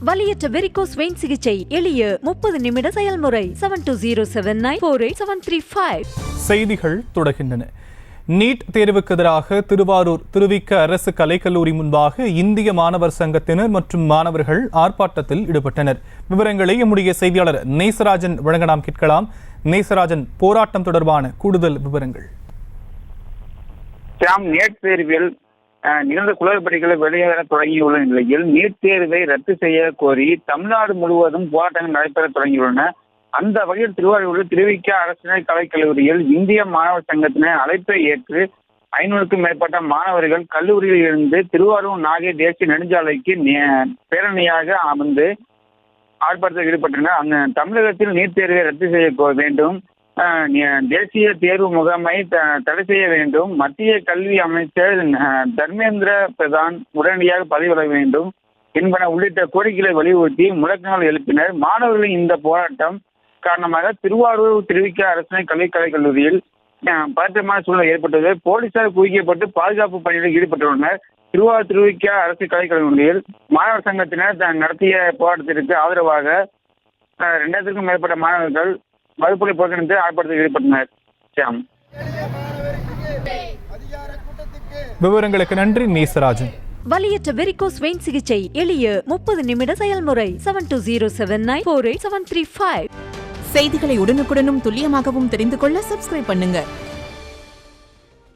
வலியற்ற varicose vein சிகிச்சை எளிய 30 நிமிட செயல்முறை 7279487335. செய்திகள் தொடர்கின்றன. நீட் தேர்வுக்கு எதிராக திருவாரூர் திருவிக அரசு கலைக்கல்லூரி முன்பாக இந்திய மாணவர் சங்கத்தினர் மற்றும் மாணவர்கள் ஆர்ப்பாட்டத்தில் ஈடுபட்டனர். விவரங்களை நம்முடைய செய்தியாளர் நேசராஜன் வழங்க நாம் கேட்கலாம். நேசராஜன், போராட்டம் தொடர்பான கூடுதல் விவரங்கள். நீட் தேர்வில் நிகழ்ந்த குளறுபடிகளை வெளியேற தொடங்கியுள்ள நிலையில் நீட் தேர்வை ரத்து செய்ய கோரி தமிழ்நாடு முழுவதும் போராட்டங்கள் நடைபெற தொடங்கியுள்ளன. அந்த வகையில் திருவாரூரில் திருவிக அரசு கலைக்கல்லூரியில் இந்திய மாணவர் சங்கத்தினர் அழைப்பை ஏற்று 500க்கும் மேற்பட்ட மாணவர்கள் கல்லூரியில் இருந்து திருவாரூர் நாகை தேசிய நெடுஞ்சாலைக்கு பேரணியாக அமர்ந்து ஆர்ப்பாட்டத்தில் ஈடுபட்டனர். அந்த தமிழகத்தில் நீட் தேர்வை ரத்து செய்ய வேண்டும், தேசிய தேர்வு முகமை தடை செய்ய வேண்டும், மத்திய கல்வி அமைச்சர் தர்மேந்திர பிரதான் உடனடியாக பதவிவிலக வேண்டும் என்பன உள்ளிட்ட கோரிக்கைகளை வலியுறுத்தி முழக்கங்கள் எழுப்பினர். மாணவர்களின் இந்த போராட்டம் காரணமாக திருவாரூர் திருவிக அரசு கலைக்கல்லூரியில் பதற்றமான சூழ்நிலை ஏற்பட்டது. போலீசார் குவிக்கப்பட்டு பாதுகாப்பு பணியில் ஈடுபட்டுள்ளனர். திருவாரூர் திருவிக அரசு கலைக்கல்லூரியில் மாணவர் சங்கத்தினர் நடத்திய போராட்டத்திற்கு ஆதரவாக 2000க்கும் மேற்பட்ட மாணவர்கள் வகுப்புகளை புறக்கணித்து ஆர்ப்பாட்டத்தில் ஈடுபட்டனர். விவரங்களுக்கு நன்றி நேசராஜன். வலியற்ற வெரிகோஸ் வெயின் சிகிச்சை எளிய 30 நிமிட செயல்முறை 7279487335. செய்திகளை உடனுக்குடனும் துல்லியமாகவும் தெரிந்து கொள்ள சப்ஸ்கிரைப் பண்ணுங்க.